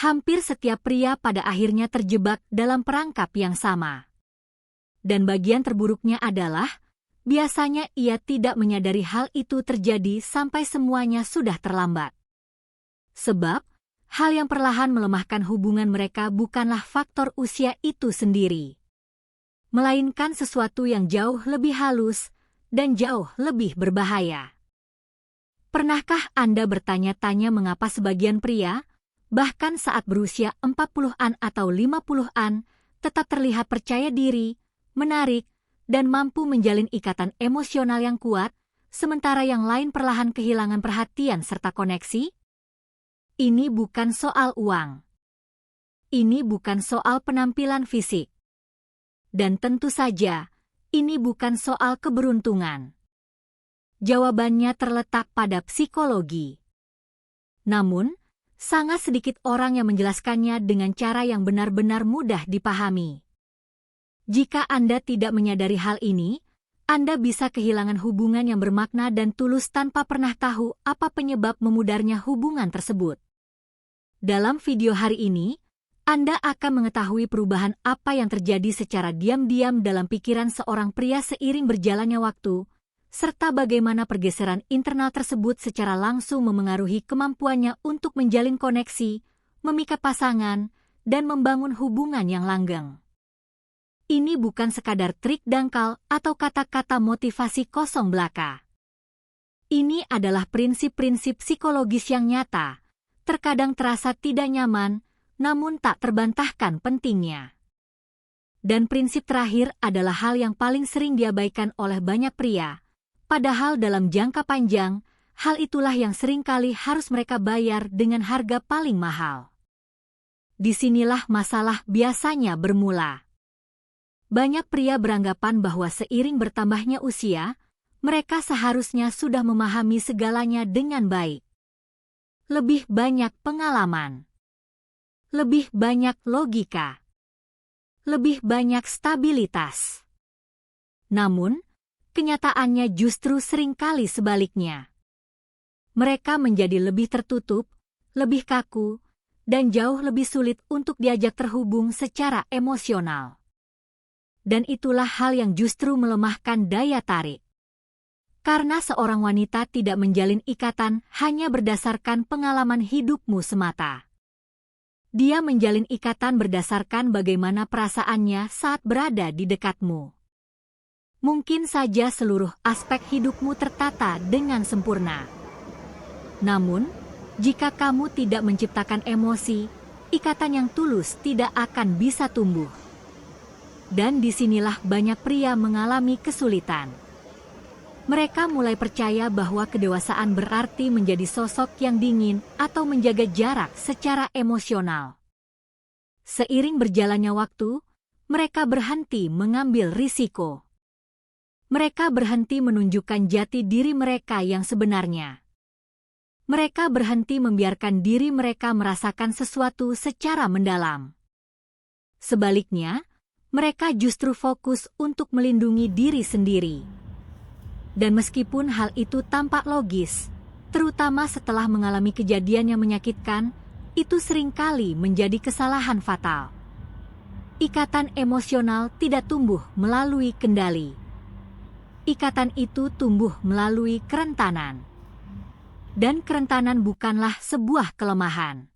Hampir setiap pria pada akhirnya terjebak dalam perangkap yang sama. Dan bagian terburuknya adalah, biasanya ia tidak menyadari hal itu terjadi sampai semuanya sudah terlambat. Sebab, hal yang perlahan melemahkan hubungan mereka bukanlah faktor usia itu sendiri, melainkan sesuatu yang jauh lebih halus dan jauh lebih berbahaya. Pernahkah Anda bertanya-tanya mengapa sebagian pria, bahkan saat berusia 40-an atau 50-an, tetap terlihat percaya diri, menarik, dan mampu menjalin ikatan emosional yang kuat, sementara yang lain perlahan kehilangan perhatian serta koneksi? Ini bukan soal uang. Ini bukan soal penampilan fisik. Dan tentu saja, ini bukan soal keberuntungan. Jawabannya terletak pada psikologi. Namun, sangat sedikit orang yang menjelaskannya dengan cara yang benar-benar mudah dipahami. Jika Anda tidak menyadari hal ini, Anda bisa kehilangan hubungan yang bermakna dan tulus tanpa pernah tahu apa penyebab memudarnya hubungan tersebut. Dalam video hari ini, Anda akan mengetahui perubahan apa yang terjadi secara diam-diam dalam pikiran seorang pria seiring berjalannya waktu, serta bagaimana pergeseran internal tersebut secara langsung memengaruhi kemampuannya untuk menjalin koneksi, memikat pasangan, dan membangun hubungan yang langgeng. Ini bukan sekadar trik dangkal atau kata-kata motivasi kosong belaka. Ini adalah prinsip-prinsip psikologis yang nyata, terkadang terasa tidak nyaman, namun tak terbantahkan pentingnya. Dan prinsip terakhir adalah hal yang paling sering diabaikan oleh banyak pria, padahal dalam jangka panjang, hal itulah yang seringkali harus mereka bayar dengan harga paling mahal. Disinilah masalah biasanya bermula. Banyak pria beranggapan bahwa seiring bertambahnya usia, mereka seharusnya sudah memahami segalanya dengan baik. Lebih banyak pengalaman. Lebih banyak logika. Lebih banyak stabilitas. Namun, kenyataannya justru seringkali sebaliknya. Mereka menjadi lebih tertutup, lebih kaku, dan jauh lebih sulit untuk diajak terhubung secara emosional. Dan itulah hal yang justru melemahkan daya tarik. Karena seorang wanita tidak menjalin ikatan hanya berdasarkan pengalaman hidupmu semata. Dia menjalin ikatan berdasarkan bagaimana perasaannya saat berada di dekatmu. Mungkin saja seluruh aspek hidupmu tertata dengan sempurna. Namun, jika kamu tidak menciptakan emosi, ikatan yang tulus tidak akan bisa tumbuh. Dan disinilah banyak pria mengalami kesulitan. Mereka mulai percaya bahwa kedewasaan berarti menjadi sosok yang dingin atau menjaga jarak secara emosional. Seiring berjalannya waktu, mereka berhenti mengambil risiko. Mereka berhenti menunjukkan jati diri mereka yang sebenarnya. Mereka berhenti membiarkan diri mereka merasakan sesuatu secara mendalam. Sebaliknya, mereka justru fokus untuk melindungi diri sendiri. Dan meskipun hal itu tampak logis, terutama setelah mengalami kejadian yang menyakitkan, itu seringkali menjadi kesalahan fatal. Ikatan emosional tidak tumbuh melalui kendali. Ikatan itu tumbuh melalui kerentanan. Dan kerentanan bukanlah sebuah kelemahan.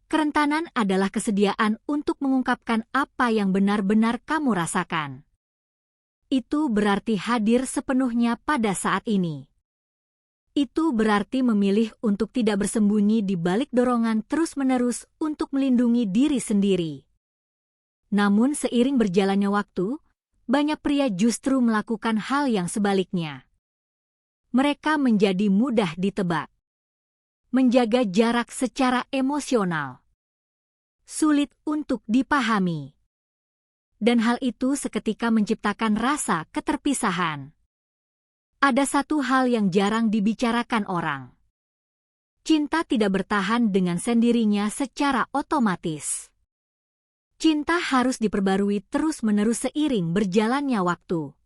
Kerentanan adalah kesediaan untuk mengungkapkan apa yang benar-benar kamu rasakan. Itu berarti hadir sepenuhnya pada saat ini. Itu berarti memilih untuk tidak bersembunyi di balik dorongan terus-menerus untuk melindungi diri sendiri. Namun seiring berjalannya waktu, banyak pria justru melakukan hal yang sebaliknya. Mereka menjadi mudah ditebak. Menjaga jarak secara emosional. Sulit untuk dipahami. Dan hal itu seketika menciptakan rasa keterpisahan. Ada satu hal yang jarang dibicarakan orang. Cinta tidak bertahan dengan sendirinya secara otomatis. Cinta harus diperbarui terus-menerus seiring berjalannya waktu.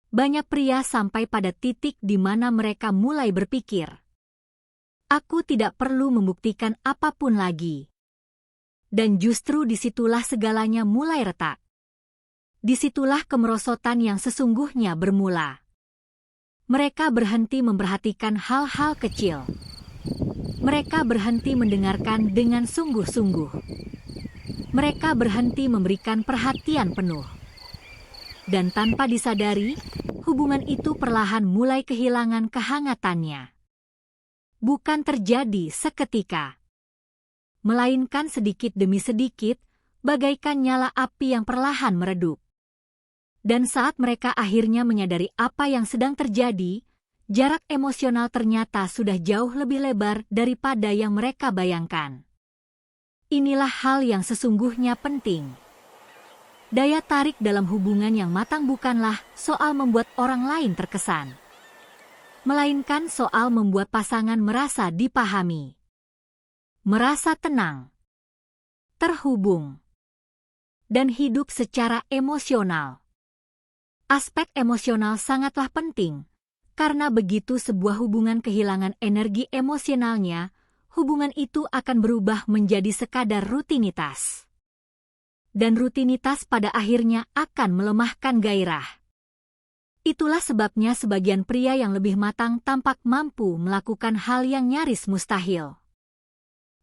Banyak pria sampai pada titik di mana mereka mulai berpikir, Aku tidak perlu membuktikan apapun lagi. Dan justru disitulah segalanya mulai retak. Disitulah kemerosotan yang sesungguhnya bermula. Mereka berhenti memperhatikan hal-hal kecil. Mereka berhenti mendengarkan dengan sungguh-sungguh. Mereka berhenti memberikan perhatian penuh. Dan tanpa disadari, hubungan itu perlahan mulai kehilangan kehangatannya. Bukan terjadi seketika, melainkan sedikit demi sedikit, bagaikan nyala api yang perlahan meredup. Dan saat mereka akhirnya menyadari apa yang sedang terjadi, jarak emosional ternyata sudah jauh lebih lebar daripada yang mereka bayangkan. Inilah hal yang sesungguhnya penting. Daya tarik dalam hubungan yang matang bukanlah soal membuat orang lain terkesan, melainkan soal membuat pasangan merasa dipahami, merasa tenang, terhubung, dan hidup secara emosional. Aspek emosional sangatlah penting, karena begitu sebuah hubungan kehilangan energi emosionalnya, hubungan itu akan berubah menjadi sekadar rutinitas. Dan rutinitas pada akhirnya akan melemahkan gairah. Itulah sebabnya sebagian pria yang lebih matang tampak mampu melakukan hal yang nyaris mustahil.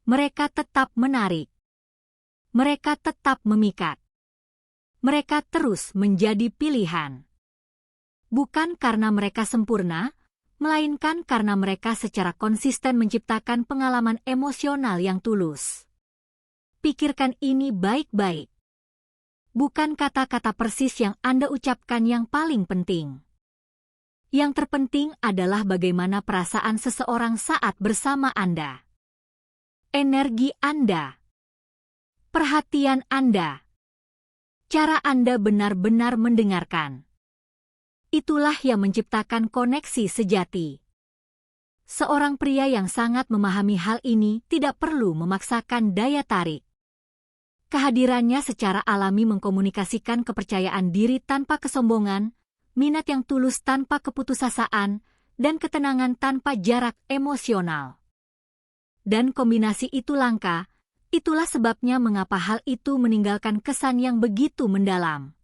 Mereka tetap menarik. Mereka tetap memikat. Mereka terus menjadi pilihan. Bukan karena mereka sempurna, melainkan karena mereka secara konsisten menciptakan pengalaman emosional yang tulus. Pikirkan ini baik-baik. Bukan kata-kata persis yang Anda ucapkan yang paling penting. Yang terpenting adalah bagaimana perasaan seseorang saat bersama Anda. Energi Anda. Perhatian Anda. Cara Anda benar-benar mendengarkan. Itulah yang menciptakan koneksi sejati. Seorang pria yang sangat memahami hal ini tidak perlu memaksakan daya tarik. Kehadirannya secara alami mengkomunikasikan kepercayaan diri tanpa kesombongan, minat yang tulus tanpa keputusasaan, dan ketenangan tanpa jarak emosional. Dan kombinasi itu langka, itulah sebabnya mengapa hal itu meninggalkan kesan yang begitu mendalam.